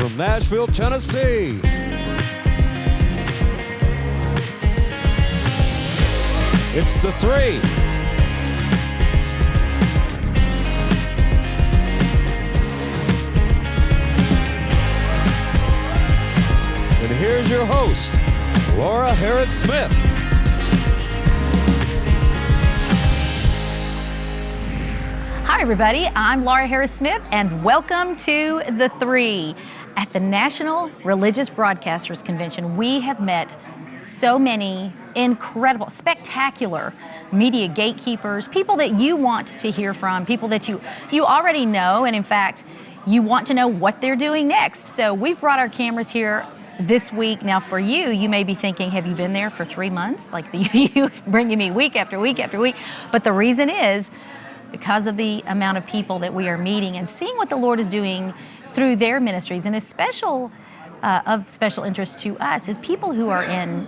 from Nashville, Tennessee. It's the Three. And here's your host, Laura Harris-Smith. Hi, everybody. I'm Laura Harris-Smith, and welcome to The Three. At the National Religious Broadcasters Convention, we have met so many incredible, spectacular media gatekeepers, people that you want to hear from, people that you already know, and in fact, you want to know what they're doing next. So we've brought our cameras here this week. Now for you may be thinking, have you been there for 3 months? Like you bringing me week after week after week. But the reason is because of the amount of people that we are meeting and seeing what the Lord is doing through their ministries. And of special interest to us is people who are in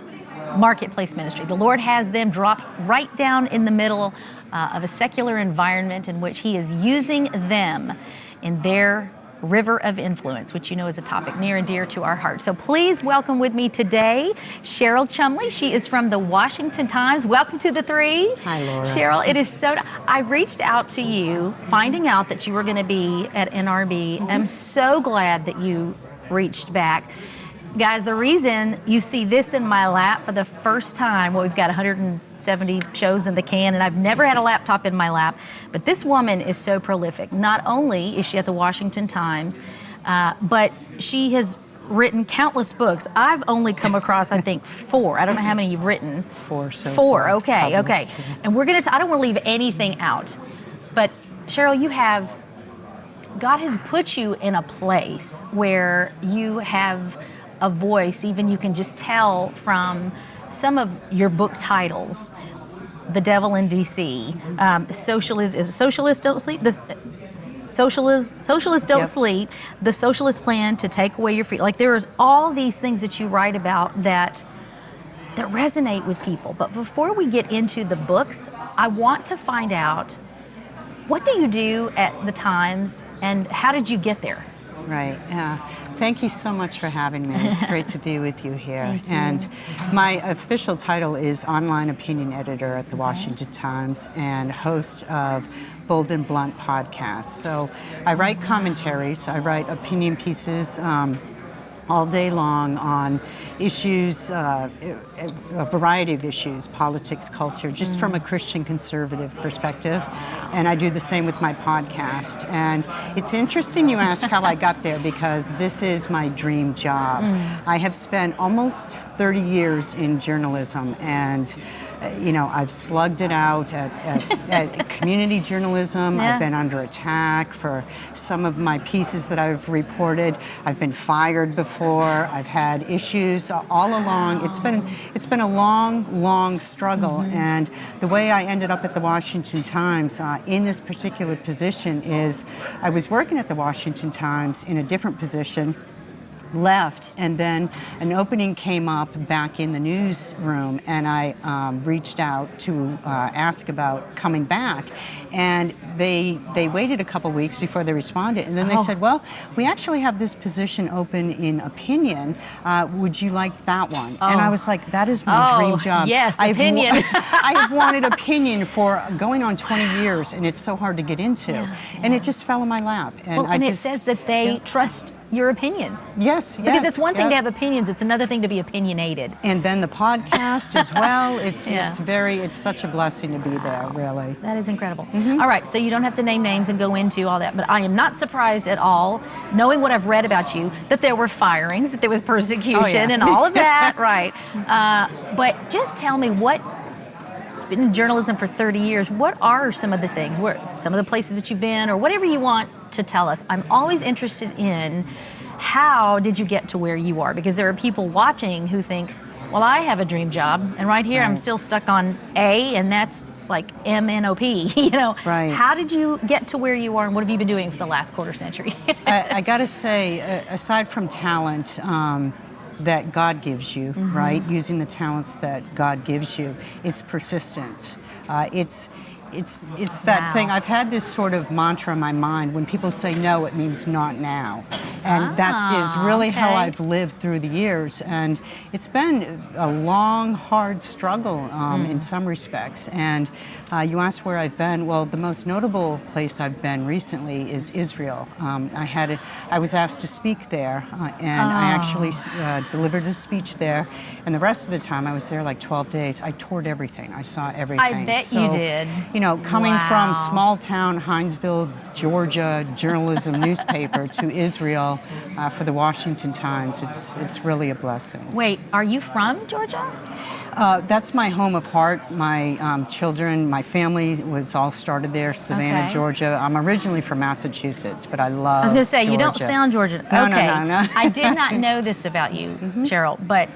marketplace ministry. The Lord has them dropped right down in the middle of a secular environment in which He is using them in their river of influence, which you know is a topic near and dear to our heart. So please welcome with me today Cheryl Chumley. She is from the Washington Times. Welcome to The Three. Hi, Laura. Cheryl, it is so... I reached out to you finding out that you were going to be at NRB. I'm so glad that you reached back. Guys, the reason you see this in my lap for the first time, well, we've got 170 shows in the can, and I've never had a laptop in my lap, but this woman is so prolific. Not only is she at the Washington Times, but she has written countless books. I've only come across, I think, 4. I don't know how many you've written. 4 so 4, far. okay. Yes. And we're going to, I don't want to leave anything out, but Cheryl, God has put you in a place where you have a voice, even you can just tell from some of your book titles. The Devil in D.C., Socialists Don't Sleep, Socialists Don't Sleep, The Socialist Plan to Take Away Your Freedom. Like there's all these things that you write about that resonate with people. But before we get into the books, I want to find out, what do you do at the Times and how did you get there? Right. Thank you so much for having me. It's great to be with you here. Thank you. And my official title is Online Opinion Editor at the Washington Times and host of Bold and Blunt podcasts. So I write commentaries, I write opinion pieces all day long on issues, a variety of issues, politics, culture, just from a Christian conservative perspective. And I do the same with my podcast. And it's interesting you ask how I got there, because this is my dream job. I have spent almost 30 years in journalism, and I've slugged it out at community journalism. Yeah. I've been under attack for some of my pieces that I've reported. I've been fired before. I've had issues all along. It's been a long struggle. And the way I ended up at the Washington Times in this particular position is I was working at the Washington Times in a different position, left, and then an opening came up back in the newsroom, and I reached out to ask about coming back, and they waited a couple weeks before they responded, and then they said, well, we actually have this position open in opinion. Would you like that one? And I was like, that is my dream job. Yes, opinion. I've wanted opinion for going on 20 years, and it's so hard to get into. And it just fell in my lap. And it says that they trust your opinions. Yes. Because it's one thing to have opinions, it's another thing to be opinionated. And then the podcast as well. It's such a blessing to be there, really. That is incredible. All right, so you don't have to name names and go into all that, but I am not surprised at all, knowing what I've read about you, that there were firings, that there was persecution and all of that, right. But just tell me, you've been in journalism for 30 years, what are some of the things, some of the places that you've been, or whatever you want to tell us? I'm always interested in how did you get to where you are? Because there are people watching who think, well, I have a dream job, and right here I'm still stuck on A, and that's like MNOP, Right. How did you get to where you are, and what have you been doing for the last quarter century? I gotta say, aside from talent that God gives you, right, using the talents that God gives you, it's persistence. It's that thing. I've had this sort of mantra in my mind. When people say no, it means not now. And that is really how okay. I've lived through the years. And it's been a long, hard struggle in some respects. And you asked where I've been. Well, the most notable place I've been recently is Israel. I was asked to speak there, and I actually delivered a speech there. And the rest of the time, I was there like 12 days. I toured everything. I saw everything. I bet you did. You know, coming Wow. from small town Hinesville, Georgia journalism newspaper to Israel for the Washington Times, it's really a blessing. Wait, are you from Georgia? That's my home of heart. My children, my family was all started there, Savannah, Okay. Georgia. I'm originally from Massachusetts, but I love I was going to say, Georgia. you don't sound Georgian. No, okay. no. I did not know this about you, Cheryl, but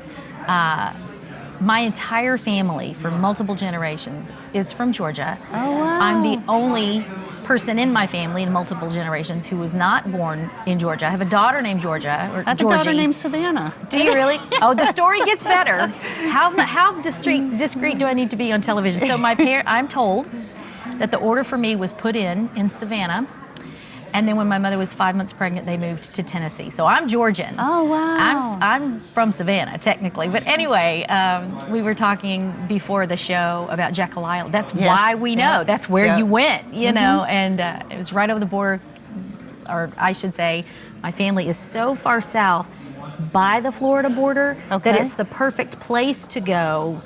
my entire family, for multiple generations, is from Georgia. Oh, wow. I'm the only person in my family in multiple generations who was not born in Georgia. I have a daughter named Georgia, or I have Georgie. a daughter named Savannah. Do you really? Oh, the story gets better. How discreet do I need to be on television? So I'm told that the order for me was put in Savannah, and then when my mother was 5 months pregnant, they moved to Tennessee. So I'm Georgian. Oh, wow. I'm from Savannah, technically. But anyway, we were talking before the show about Jekyll Island. That's Yes. why we know. Yep. That's where Yep. you went, you know, and it was right over the border, or I should say, my family is so far south by the Florida border that Okay. it's the perfect place to go.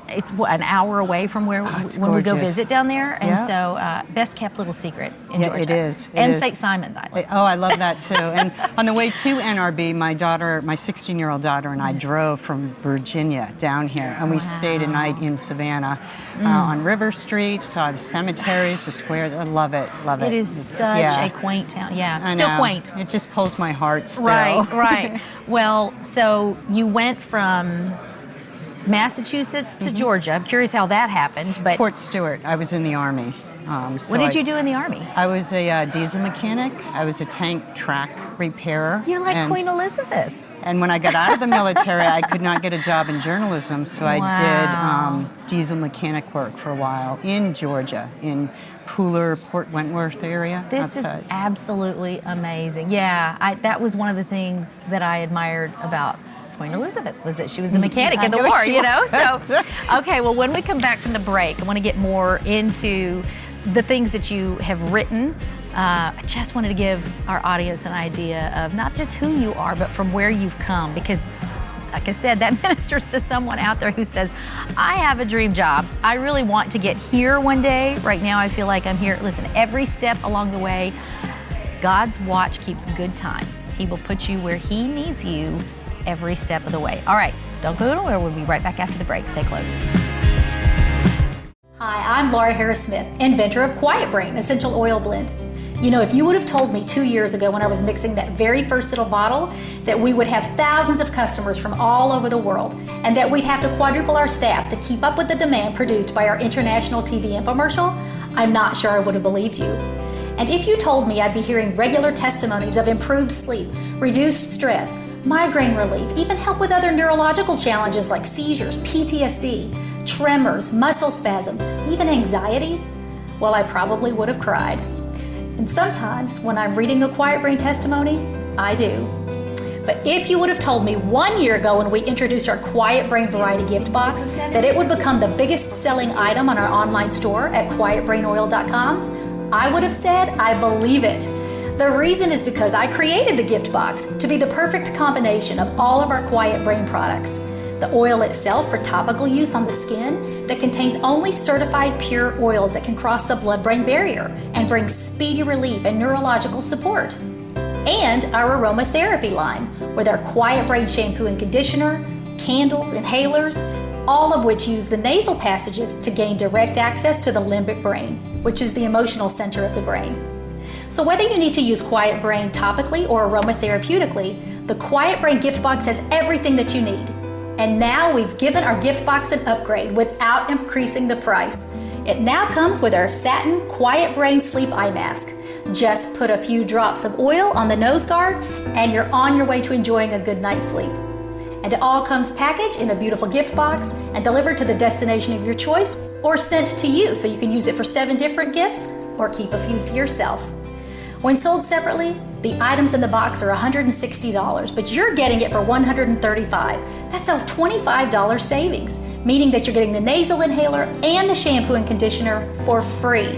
It's an hour away from where it's when we go gorgeous. visit down there, and Yeah. so best kept little secret in Yeah, Georgia. it is. It and is. St. Simon's Island. Oh, I love that too. And on the way to NRB, my 16-year-old daughter and I drove from Virginia down here, and we stayed a night in Savannah on River Street, saw the cemeteries, the squares. I love it, love it. It is such Yeah. a quaint town. Yeah, I still know. quaint. It just pulls my heart still. Right, right. Well, so you went from Massachusetts to Georgia. I'm curious how that happened, but Fort Stewart, I was in the Army. what did you do in the Army? I was a diesel mechanic. I was a tank track repairer. You're like and, Queen Elizabeth. And when I got out of the military, I could not get a job in journalism, so I Wow. did diesel mechanic work for a while in Georgia, in Pooler, Port Wentworth area. This outside. is absolutely amazing. Yeah, that was one of the things that I admired about Queen Elizabeth, was that she was a mechanic in the I know war, she you know? So, okay, well, when we come back from the break, I want to get more into the things that you have written. I just wanted to give our audience an idea of not just who you are, but from where you've come, because like I said, that ministers to someone out there who says, I have a dream job. I really want to get here one day. Right now, I feel like I'm here. Listen, every step along the way, God's watch keeps good time. He will put you where He needs you every step of the way. All right, don't go nowhere. We'll be right back after the break. Stay close. Hi, I'm Laura Harris-Smith, inventor of Quiet Brain Essential Oil Blend. You know, if you would have told me 2 years ago when I was mixing that very first little bottle that we would have thousands of customers from all over the world and that we'd have to quadruple our staff to keep up with the demand produced by our international TV infomercial, I'm not sure I would have believed you. And if you told me I'd be hearing regular testimonies of improved sleep, reduced stress, migraine relief, even help with other neurological challenges like seizures, PTSD, tremors, muscle spasms, even anxiety, well, I probably would have cried. And sometimes when I'm reading a Quiet Brain testimony, I do. But if you would have told me 1 year ago when we introduced our Quiet Brain Variety Gift Box that it would become the biggest selling item on our online store at quietbrainoil.com, I would have said, I believe it. The reason is because I created the gift box to be the perfect combination of all of our Quiet Brain products. The oil itself for topical use on the skin that contains only certified pure oils that can cross the blood-brain barrier and bring speedy relief and neurological support. And our aromatherapy line with our Quiet Brain shampoo and conditioner, candles, inhalers, all of which use the nasal passages to gain direct access to the limbic brain, which is the emotional center of the brain. So whether you need to use Quiet Brain topically or aromatherapeutically, the Quiet Brain gift box has everything that you need. And now we've given our gift box an upgrade without increasing the price. It now comes with our satin Quiet Brain Sleep Eye Mask. Just put a few drops of oil on the nose guard and you're on your way to enjoying a good night's sleep. And it all comes packaged in a beautiful gift box and delivered to the destination of your choice or sent to you so you can use it for 7 different gifts or keep a few for yourself. When sold separately, The items in the box are $160, but you're getting it for $135. That's a $25 savings, meaning that you're getting the nasal inhaler and the shampoo and conditioner for free.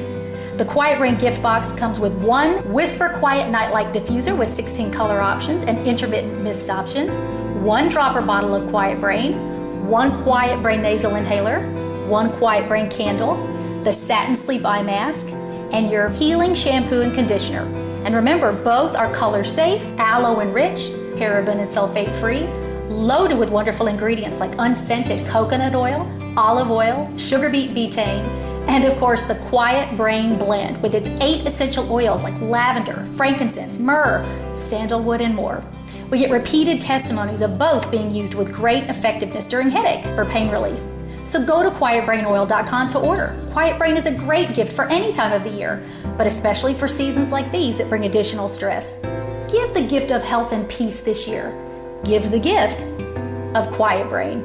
The Quiet Brain gift box comes with one Whisper Quiet Nightlight diffuser with 16 color options and intermittent mist options, one dropper bottle of Quiet Brain, one Quiet Brain nasal inhaler, one Quiet Brain candle, the satin sleep eye mask, and your healing shampoo and conditioner. And remember, both are color safe, aloe enriched, paraben and sulfate free, loaded with wonderful ingredients like unscented coconut oil, olive oil, sugar beet betaine, and of course the Quiet Brain blend with its 8 essential oils like lavender, frankincense, myrrh, sandalwood, and more. We get repeated testimonies of both being used with great effectiveness during headaches for pain relief. So go to quietbrainoil.com to order. Quiet Brain is a great gift for any time of the year, but especially for seasons like these that bring additional stress. Give the gift of health and peace this year. Give the gift of Quiet Brain.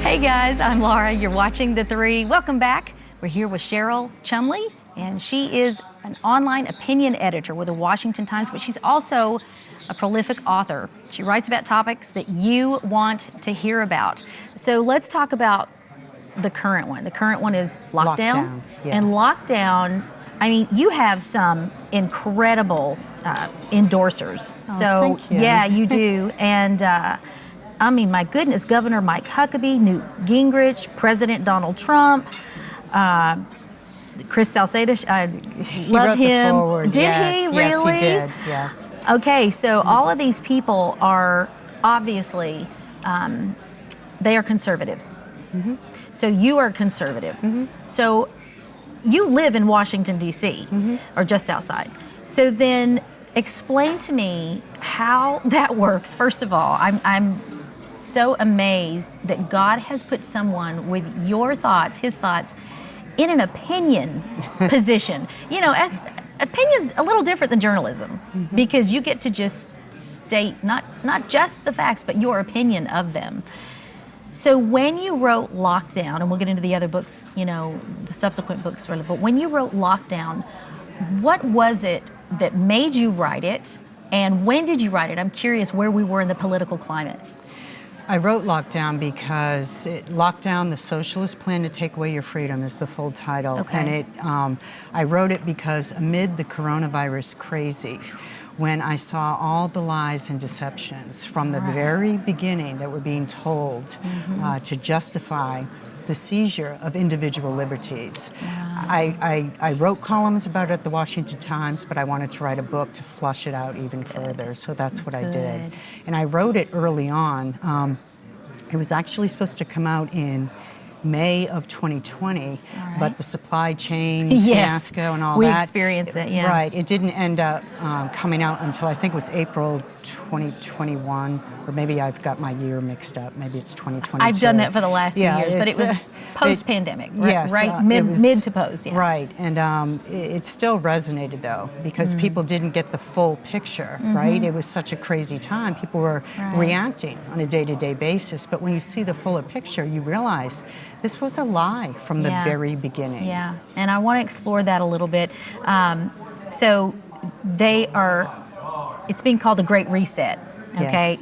Hey guys, I'm Laura. You're watching The Three. Welcome back. We're here with Cheryl Chumley, and she is an online opinion editor with the Washington Times, but she's also a prolific author. She writes about topics that you want to hear about. So let's talk about the current one. The current one is lockdown. Yes. And lockdown, I mean, you have some incredible endorsers. So thank you. yeah, you do. And I mean, my goodness, Governor Mike Huckabee, Newt Gingrich, President Donald Trump, Chris Salcedo, I love him. Did he really? Yes, he did. Yes. Okay, so all of these people are obviously, they are conservatives. Mm-hmm. So you are conservative. Mm-hmm. So you live in Washington, D.C., mm-hmm. or just outside. So then explain to me how that works. First of all, I'm so amazed that God has put someone with your thoughts, his thoughts, in an opinion position. You know, as opinion's a little different than journalism, mm-hmm. because you get to just state not just the facts, but your opinion of them. So when you wrote Lockdown, and we'll get into the other books, you know, the subsequent books, but when you wrote Lockdown, what was it that made you write it, and when did you write it? I'm curious where we were in the political climate. I wrote Lockdown because Lockdown, the Socialist Plan to Take Away Your Freedom is the full title. Okay. And I wrote it because amid the coronavirus crazy, when I saw all the lies and deceptions from the very beginning that were being told mm-hmm. To justify the seizure of individual liberties. Wow. I wrote columns about it at the Washington Times, but I wanted to write a book to flush it out even further, so that's what I did. And I wrote it early on. It was actually supposed to come out in May of 2020, but the supply chain fiasco and all that. We experienced it, yeah. Right, it didn't end up coming out until I think it was April 2021, or maybe I've got my year mixed up. Maybe it's 2022. I've done that for the last few years, but it was post-pandemic, yes, right? Mid to post, yeah. Right, and it still resonated though, because people didn't get the full picture, right? It was such a crazy time. People were reacting on a day-to-day basis, but when you see the fuller picture, you realize this was a lie from the very beginning. Yeah, and I want to explore that a little bit. So it's being called the Great Reset. Okay, yes.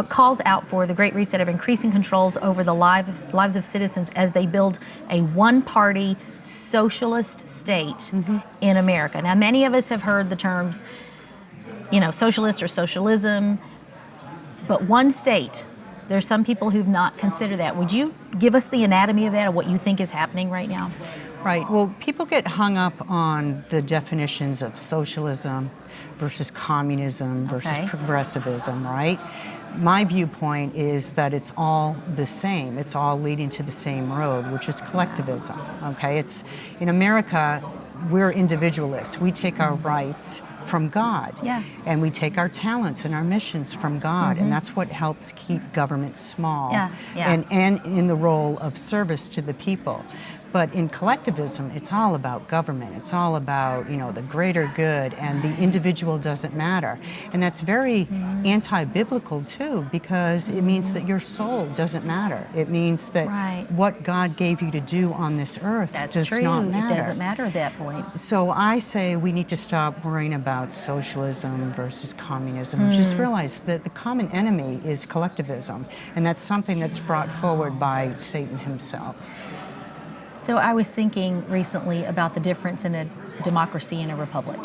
Calls out for the Great Reset of increasing controls over the lives of citizens as they build a one-party socialist state in America. Now, many of us have heard the terms, you know, socialist or socialism, but one state. There's some people who've not considered that. Would you give us the anatomy of that, or what you think is happening right now? Right. Well, people get hung up on the definitions of socialism versus communism versus progressivism, right? My viewpoint is that it's all the same. It's all leading to the same road, which is collectivism, okay? It's, in America, we're individualists. We take our rights from God. Yeah. And we take our talents and our missions from God, and that's what helps keep government small and in the role of service to the people. But in collectivism, it's all about government. It's all about, the greater good, and the individual doesn't matter. And that's very anti-biblical too, because it means that your soul doesn't matter. It means that what God gave you to do on this earth does not matter. It doesn't matter at that point. So I say we need to stop worrying about socialism versus communism. Just realize that the common enemy is collectivism, and that's something that's brought forward by Satan himself. So I was thinking recently about the difference in a democracy and a republic.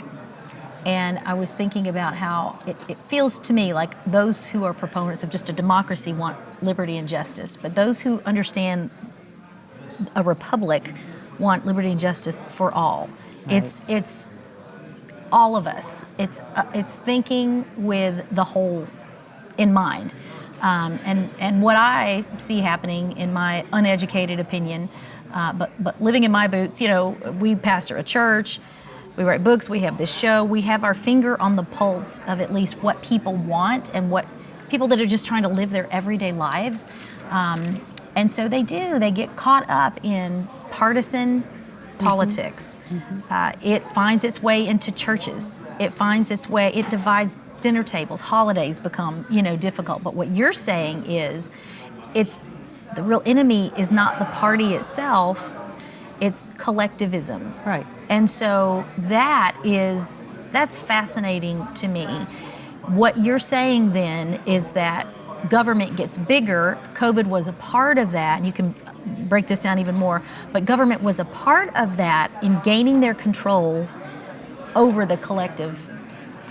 And I was thinking about how it feels to me like those who are proponents of just a democracy want liberty and justice, but those who understand a republic want liberty and justice for all. Right. It's all of us. It's thinking with the whole in mind. And what I see happening, in my uneducated opinion, but living in my boots, we pastor a church, we write books, we have this show, we have our finger on the pulse of at least what people want and what people that are just trying to live their everyday lives. And so they get caught up in partisan politics. It finds its way into churches. It divides dinner tables, holidays become, difficult. But what you're saying is the real enemy is not the party itself, it's collectivism. Right. And so that's fascinating to me. What you're saying then is that government gets bigger. COVID was a part of that, and you can break this down even more, but government was a part of that in gaining their control over the collective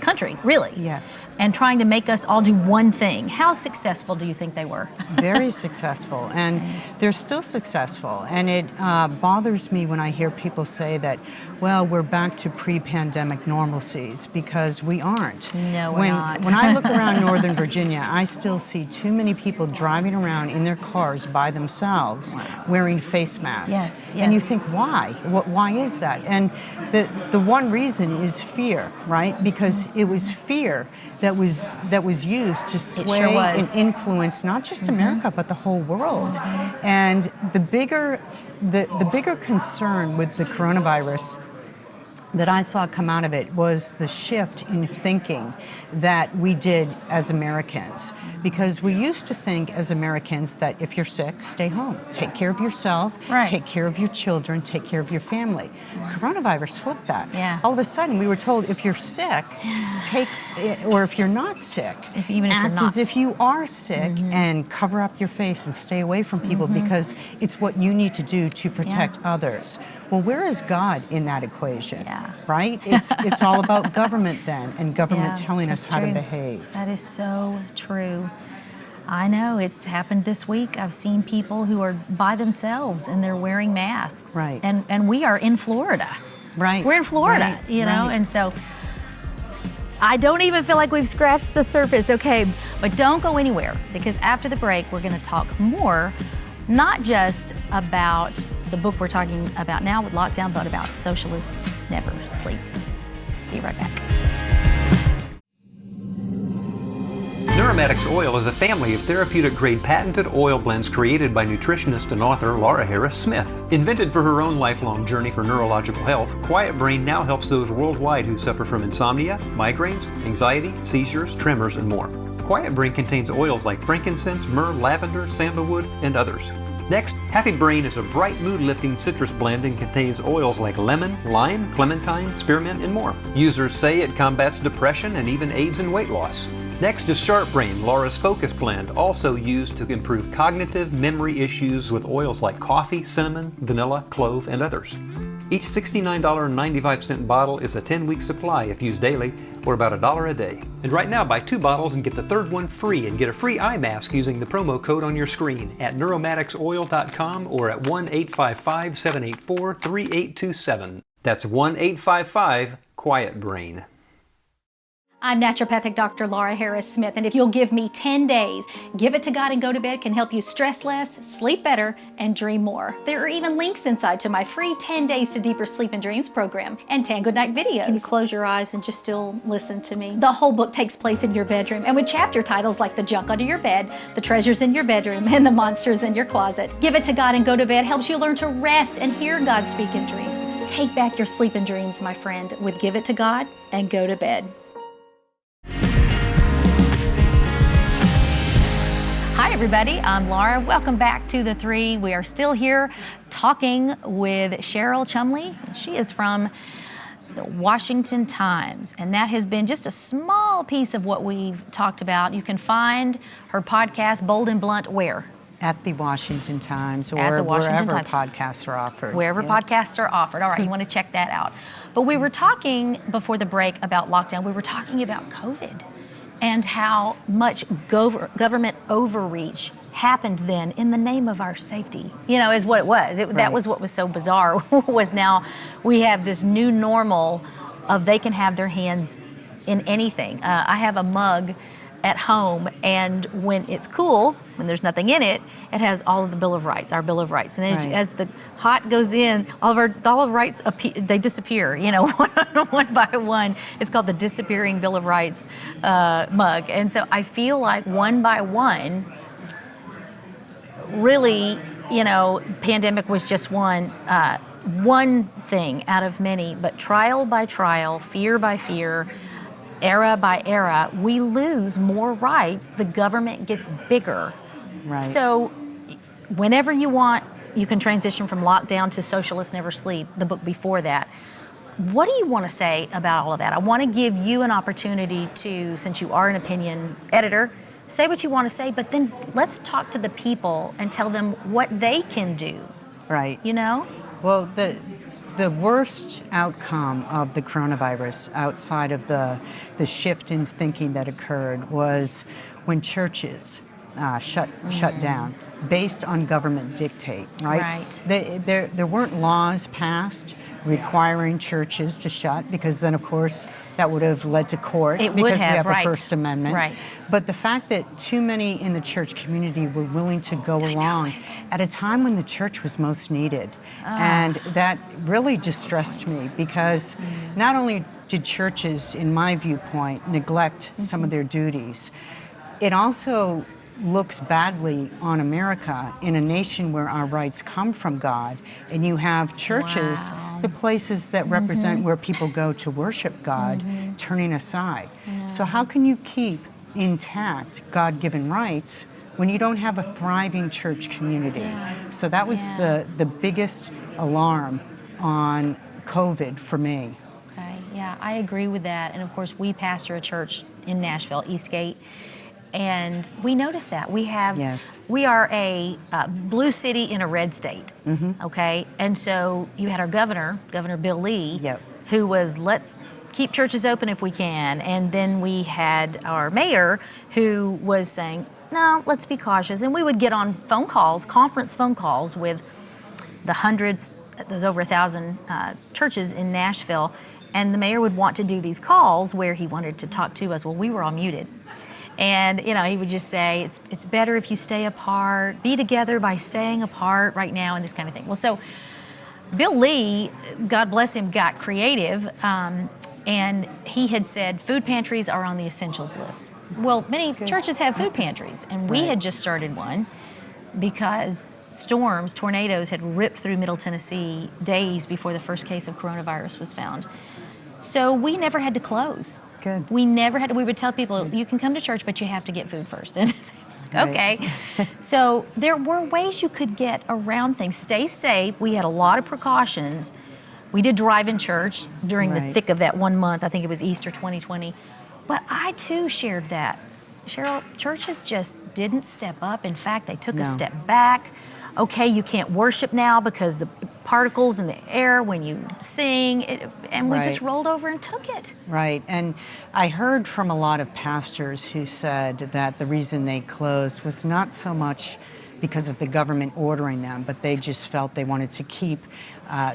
country, really. Yes. And trying to make us all do one thing. How successful do you think they were? Very successful, and they're still successful. And it bothers me when I hear people say that, well, we're back to pre-pandemic normalcies, because we aren't. No, we're not. When I look around Northern Virginia, I still see too many people driving around in their cars by themselves wearing face masks. Yes. And you think, why? Why is that? And the one reason is fear, right? Because it was fear that was used to sway and influence not just America but the whole world. And the bigger concern with the coronavirus that I saw come out of it was the shift in thinking that we did as Americans. Because we used to think as Americans that if you're sick, stay home. Take care of yourself, take care of your children, take care of your family. Coronavirus flipped that. Yeah. All of a sudden, we were told if you're sick, or if you're not sick, act as if you are sick and cover up your face and stay away from people because it's what you need to do to protect others. Well, where is God in that equation? Right? It's all about government then, and government telling us how to behave. That is so true. I know, it's happened this week. I've seen people who are by themselves and they're wearing masks. Right. And we are in Florida. Right. We're in Florida, and so I don't even feel like we've scratched the surface. Okay, but don't go anywhere, because after the break, we're going to talk more, not just about the book we're talking about now with lockdown, but about socialists never sleep. Be right back. Neuromatics Oil is a family of therapeutic-grade patented oil blends created by nutritionist and author Laura Harris Smith. Invented for her own lifelong journey for neurological health, Quiet Brain now helps those worldwide who suffer from insomnia, migraines, anxiety, seizures, tremors, and more. Quiet Brain contains oils like frankincense, myrrh, lavender, sandalwood, and others. Next, Happy Brain is a bright mood-lifting citrus blend and contains oils like lemon, lime, clementine, spearmint, and more. Users say it combats depression and even aids in weight loss. Next is Sharp Brain, Laura's Focus Blend, also used to improve cognitive memory issues with oils like coffee, cinnamon, vanilla, clove, and others. Each $69.95 bottle is a 10-week supply if used daily, or about $1 a day. And right now, buy 2 bottles and get the third one free, and get a free eye mask using the promo code on your screen at neuromaticsoil.com or at 1-855-784-3827. That's 1-855-QUIET-BRAIN. I'm naturopathic Dr. Laura Harris Smith, and if you'll give me 10 days, Give It to God and Go to Bed can help you stress less, sleep better, and dream more. There are even links inside to my free 10 Days to Deeper Sleep and Dreams program and 10 Goodnight videos. Can you close your eyes and just still listen to me? The whole book takes place in your bedroom, and with chapter titles like The Junk Under Your Bed, The Treasures in Your Bedroom, and The Monsters in Your Closet. Give It to God and Go to Bed helps you learn to rest and hear God speak in dreams. Take back your sleep and dreams, my friend, with Give It to God and Go to Bed. Hi, everybody. I'm Laura. Welcome back to The Three. We are still here talking with Cheryl Chumley. She is from the Washington Times, and that has been just a small piece of what we've talked about. You can find her podcast, Bold and Blunt, where? At the Washington Times or At the Washington wherever Times. podcasts are offered. Wherever podcasts are offered. All right, you want to check that out. But we were talking before the break about lockdown. We were talking about COVID and how much government overreach happened then in the name of our safety, is what it was. That was what was so bizarre, was now we have this new normal of they can have their hands in anything. I have a mug at home, and when it's cool, when there's nothing in it, it has all of the Bill of Rights, our Bill of Rights. And as the hot goes in, all of rights they disappear, one by one. It's called the Disappearing Bill of Rights mug. And so I feel like one by one, really, pandemic was just one thing out of many, but trial by trial, fear by fear, era by era, we lose more rights. The government gets bigger. Right. So whenever you want, you can transition from lockdown to Socialists Never Sleep, the book before that. What do you want to say about all of that? I want to give you an opportunity to, since you are an opinion editor, say what you want to say, but then let's talk to the people and tell them what they can do. Right. Well, the worst outcome of the coronavirus, outside of the shift in thinking that occurred, was when churches shut down based on government dictate, right? There weren't laws passed requiring churches to shut, because then, of course, that would have led to court because we have a First Amendment. Right. But the fact that too many in the church community were willing to go along at a time when the church was most needed. And that really distressed me, because not only did churches, in my viewpoint, neglect some of their duties, it also looks badly on America, in a nation where our rights come from God, and you have churches, the places that represent where people go to worship God, turning aside. So how can you keep intact God-given rights when you don't have a thriving church community? So that was the biggest alarm on COVID for me. Okay, yeah, I agree with that. And of course, we pastor a church in Nashville, Eastgate, and we notice that we are a blue city in a red state. Okay, and so you had our Governor Bill Lee, who was, let's keep churches open if we can, and then we had our mayor who was saying, no, let's be cautious. And we would get on phone calls, conference phone calls with the hundreds, there's over 1,000 churches in Nashville, and the mayor would want to do these calls where he wanted to talk to us. Well, we were all muted. And, he would just say, it's better if you stay apart, be together by staying apart right now, and this kind of thing. Well, so Bill Lee, God bless him, got creative, and he had said food pantries are on the essentials list. Well, many churches have food pantries, and we had just started one because tornadoes had ripped through Middle Tennessee days before the first case of coronavirus was found. So we never had to close. Good. We never had to, we would tell people, you can come to church, but you have to get food first. And okay. So there were ways you could get around things. Stay safe. We had a lot of precautions. We did drive-in church during the thick of that 1 month. I think it was Easter 2020. But I too shared that. Cheryl, churches just didn't step up. In fact, they took a step back. Okay, you can't worship now because the particles in the air when you sing, and we just rolled over and took it. Right, and I heard from a lot of pastors who said that the reason they closed was not so much because of the government ordering them, but they just felt they wanted to keep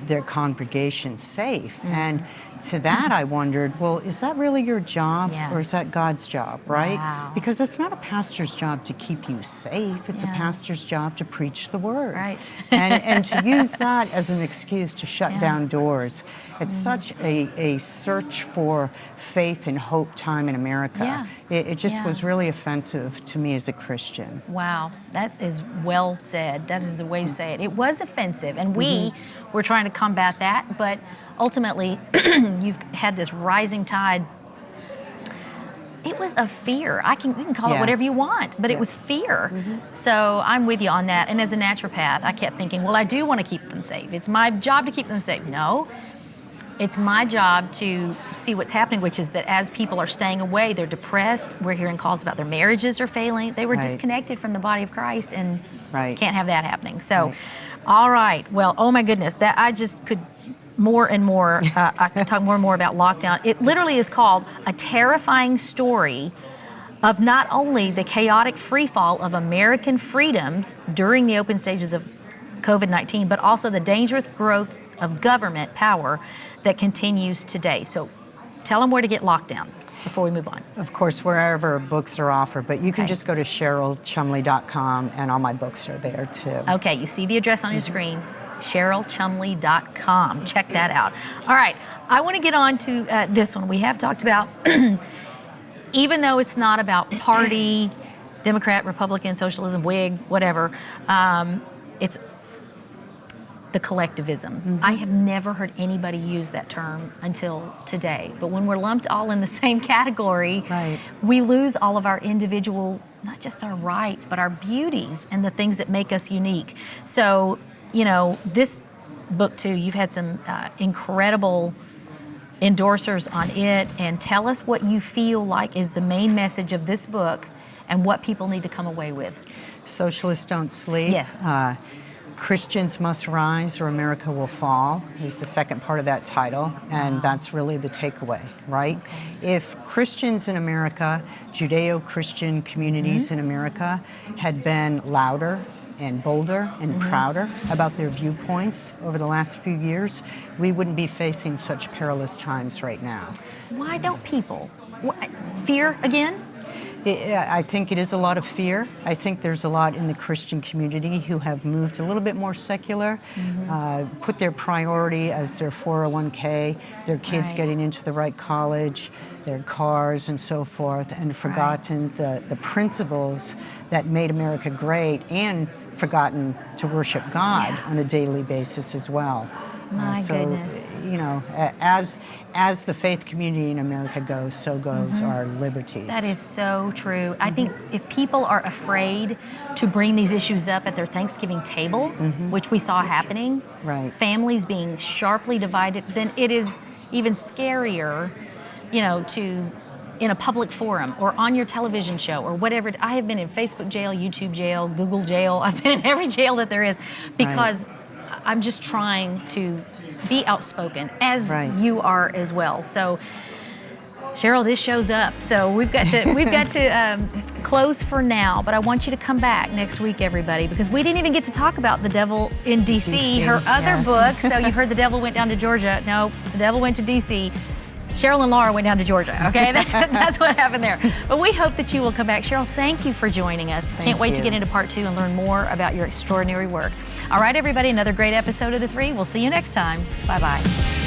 their congregation safe. And to that I wondered, well, is that really your job, Yeah. or is that God's job, right? Wow. Because it's not a pastor's job to keep you safe, it's a Yeah. pastor's job to preach the word. Right. and to use that as an excuse to shut Yeah. down doors. It's such a search for faith and hope time in America. Yeah. It just Yeah. was really offensive to me as a Christian. Wow, that is well said. That is the way to say it. It was offensive, and we were trying to combat that, but ultimately, you've had this rising tide. It was a fear. You can call it Yeah. whatever you want, but it was fear. So I'm with you on that. And as a naturopath, I kept thinking, well, I do want to keep them safe. It's my job to keep them safe. No. It's my job to see what's happening, which is that as people are staying away, they're depressed. We're hearing calls about their marriages are failing. They were Right. disconnected from the body of Christ, and Right. can't have that happening. So, Right. all right. Well, oh my goodness, that I just could more and more. I could talk more and more about lockdown. It literally is called A Terrifying Story of Not Only the Chaotic Freefall of American Freedoms during the open stages of COVID-19, but also the dangerous growth of government power that continues today. So tell them where to get locked down before we move on. Of course, wherever books are offered, but you can Okay. just go to CherylChumley.com, and all my books are there too. Okay, you see the address on your screen, CherylChumley.com. Check that out. All right, I want to get on to this one. We have talked about, even though it's not about party, Democrat, Republican, socialism, Whig, whatever, it's the collectivism. I have never heard anybody use that term until today. But when we're lumped all in the same category, Right. we lose all of our individual, not just our rights, but our beauties and the things that make us unique. So, this book too, you've had some incredible endorsers on it. And tell us what you feel like is the main message of this book and what people need to come away with. Socialists don't sleep. Yes. Christians must rise or America will fall is the second part of that title, and that's really the takeaway, right? If Christians in America, Judeo-Christian communities in America, had been louder and bolder and prouder about their viewpoints over the last few years, we wouldn't be facing such perilous times right now. Why don't people? Fear again? I think it is a lot of fear. I think there's a lot in the Christian community who have moved a little bit more secular, put their priority as their 401k, their kids Right. getting into the right college, their cars and so forth, and forgotten the principles that made America great, and forgotten to worship God on a daily basis as well. My goodness. As the faith community in America goes, so goes our liberties. That is so true. I think if people are afraid to bring these issues up at their Thanksgiving table, which we saw happening, Right. families being sharply divided, then it is even scarier, to in a public forum or on your television show or whatever. I have been in Facebook jail, YouTube jail, Google jail. I've been in every jail that there is because I'm just trying to be outspoken, as you are as well. So, Cheryl, this shows up. So we've got to close for now. But I want you to come back next week, everybody, because we didn't even get to talk about The Devil in D.C., her other book. So you've heard The Devil Went Down to Georgia. No, The Devil Went to D.C. Cheryl and Laura went down to Georgia, okay? That's what happened there. But we hope that you will come back. Cheryl, thank you for joining us. Can't wait to get into part 2 and learn more about your extraordinary work. All right, everybody, another great episode of The Three. We'll see you next time. Bye-bye.